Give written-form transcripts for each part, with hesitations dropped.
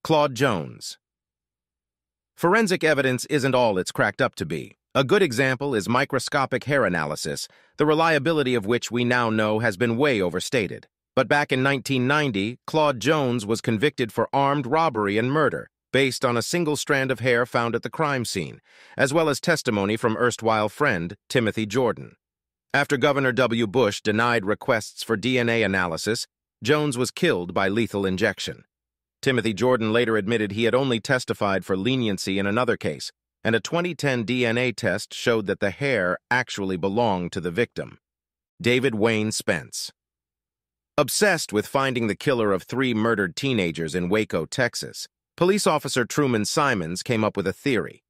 Claude Jones. Forensic evidence isn't all it's cracked up to be. A good example is microscopic hair analysis, the reliability of which we now know has been way overstated. But back in 1990, Claude Jones was convicted for armed robbery and murder, based on a single strand of hair found at the crime scene, as well as testimony from erstwhile friend Timothy Jordan. After Governor W. Bush denied requests for DNA analysis, Jones was killed by lethal injection. Timothy Jordan later admitted he had only testified for leniency in another case, and a 2010 DNA test showed that the hair actually belonged to the victim. David Wayne Spence. Obsessed with finding the killer of 3 murdered teenagers in Waco, Texas, police officer Truman Simons came up with a theory.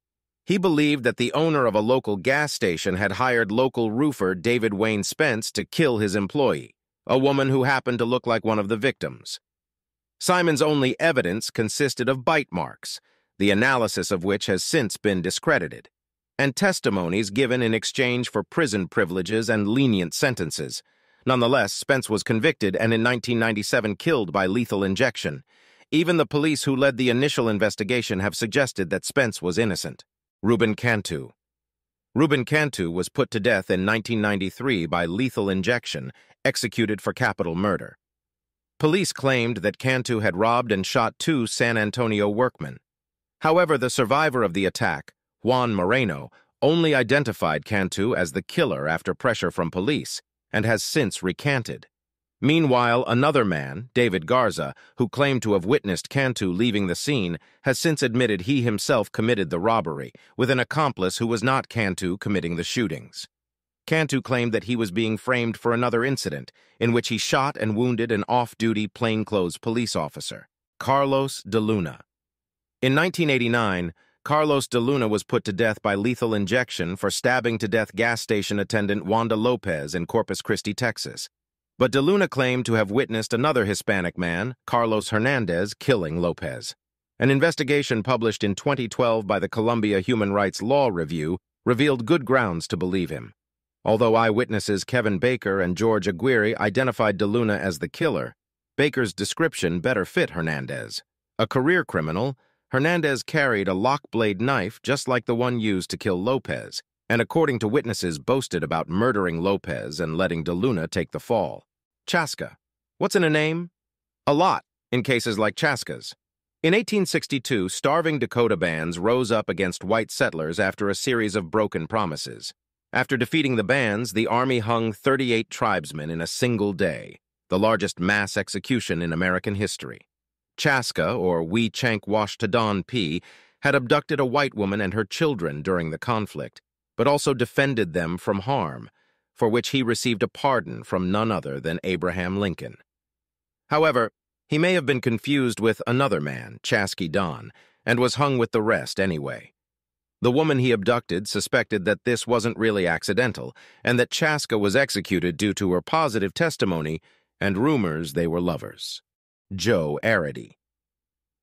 He believed that the owner of a local gas station had hired local roofer David Wayne Spence to kill his employee, a woman who happened to look like one of the victims. Simon's only evidence consisted of bite marks, the analysis of which has since been discredited, and testimonies given in exchange for prison privileges and lenient sentences. Nonetheless, Spence was convicted and in 1997 killed by lethal injection. Even the police who led the initial investigation have suggested that Spence was innocent. Reuben Cantu. Reuben Cantu was put to death in 1993 by lethal injection, executed for capital murder. Police claimed that Cantu had robbed and shot 2 San Antonio workmen. However, the survivor of the attack, Juan Moreno, only identified Cantu as the killer after pressure from police, and has since recanted. Meanwhile, another man, David Garza, who claimed to have witnessed Cantu leaving the scene, has since admitted he himself committed the robbery, with an accomplice who was not Cantu committing the shootings. Cantu claimed that he was being framed for another incident, in which he shot and wounded an off-duty plainclothes police officer, Carlos de Luna. In 1989, Carlos de Luna was put to death by lethal injection for stabbing to death gas station attendant Wanda Lopez in Corpus Christi, Texas. But de Luna claimed to have witnessed another Hispanic man, Carlos Hernandez, killing Lopez. An investigation published in 2012 by the Columbia Human Rights Law Review revealed good grounds to believe him. Although eyewitnesses Kevin Baker and George Aguirre identified de Luna as the killer, Baker's description better fit Hernandez. A career criminal, Hernandez carried a lock-blade knife just like the one used to kill Lopez, and according to witnesses boasted about murdering Lopez and letting de Luna take the fall. Chaska. What's in a name? A lot, in cases like Chaska's. In 1862, starving Dakota bands rose up against white settlers after a series of broken promises. After defeating the bands, the Army hung 38 tribesmen in a single day, the largest mass execution in American history. Chaska, or Wee Chank Wash Tadon P., had abducted a white woman and her children during the conflict, but also defended them from harm, for which he received a pardon from none other than Abraham Lincoln. However, he may have been confused with another man, Chaska Don, and was hung with the rest anyway. The woman he abducted suspected that this wasn't really accidental, and that Chaska was executed due to her positive testimony and rumors they were lovers. Joe Aery.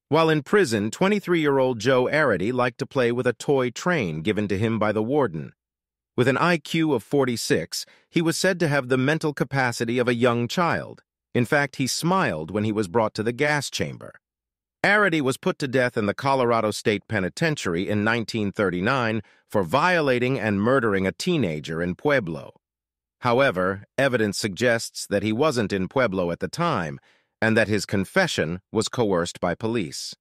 While in prison, 23-year-old Joe Aery liked to play with a toy train given to him by the warden. With an IQ of 46, he was said to have the mental capacity of a young child. In fact, he smiled when he was brought to the gas chamber. Aery was put to death in the Colorado State Penitentiary in 1939 for violating and murdering a teenager in Pueblo. However, evidence suggests that he wasn't in Pueblo at the time, and that his confession was coerced by police.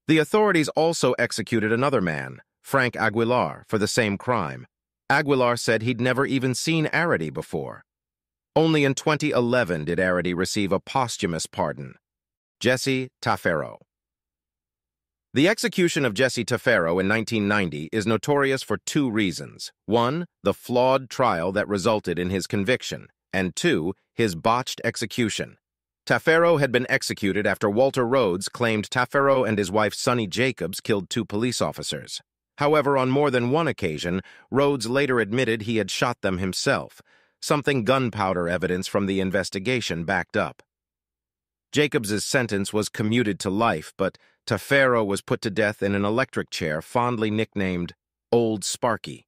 The authorities also executed another man, Frank Aguilar, for the same crime. Aguilar said he'd never even seen Aery before. Only in 2011 did Aery receive a posthumous pardon. Jesse Tafaro. The execution of Jesse Tafaro in 1990 is notorious for 2 reasons. 1, the flawed trial that resulted in his conviction, and 2, his botched execution. Tafaro had been executed after Walter Rhodes claimed Tafaro and his wife Sonny Jacobs killed 2 police officers. However, on more than one occasion, Rhodes later admitted he had shot them himself, something gunpowder evidence from the investigation backed up. Jacobs's sentence was commuted to life, but Tafaro was put to death in an electric chair fondly nicknamed Old Sparky.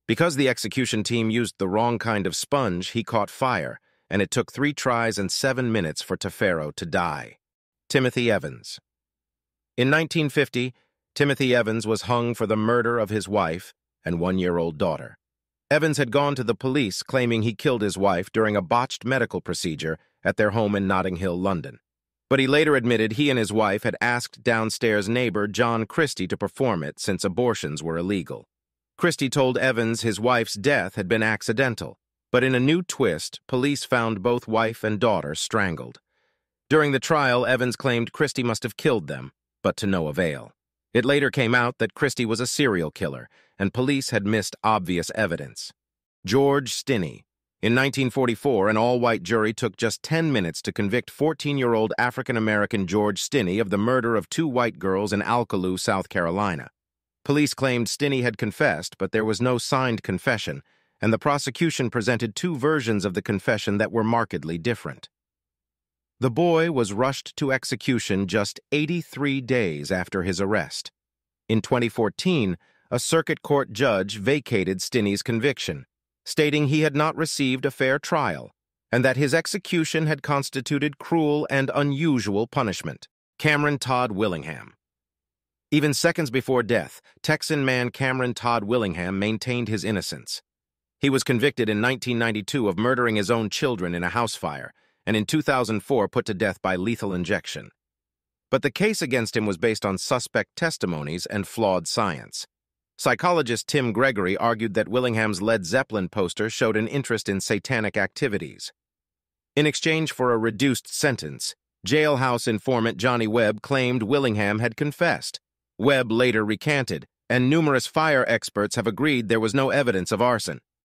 Because the execution team used the wrong kind of sponge, he caught fire, and it took 3 tries and 7 minutes for Tafaro to die. Timothy Evans. In 1950, Timothy Evans was hung for the murder of his wife and one-year-old daughter. Evans had gone to the police claiming he killed his wife during a botched medical procedure at their home in Notting Hill, London. But he later admitted he and his wife had asked downstairs neighbor John Christie to perform it since abortions were illegal. Christie told Evans his wife's death had been accidental, but in a new twist, police found both wife and daughter strangled. During the trial, Evans claimed Christie must have killed them, but to no avail. It later came out that Christie was a serial killer, and police had missed obvious evidence. George Stinney. In 1944, an all-white jury took just 10 minutes to convict 14-year-old African-American George Stinney of the murder of 2 white girls in Alkaloo, South Carolina. Police claimed Stinney had confessed, but there was no signed confession, and the prosecution presented 2 versions of the confession that were markedly different. The boy was rushed to execution just 83 days after his arrest. In 2014, a circuit court judge vacated Stinney's conviction, stating he had not received a fair trial and that his execution had constituted cruel and unusual punishment. Cameron Todd Willingham. Even seconds before death, Texan man Cameron Todd Willingham maintained his innocence. He was convicted in 1992 of murdering his own children in a house fire, and in 2004 put to death by lethal injection. But the case against him was based on suspect testimonies and flawed science. Psychologist Tim Gregory argued that Willingham's Led Zeppelin poster showed an interest in satanic activities. In exchange for a reduced sentence, jailhouse informant Johnny Webb claimed Willingham had confessed. Webb later recanted, and numerous fire experts have agreed there was no evidence of arson.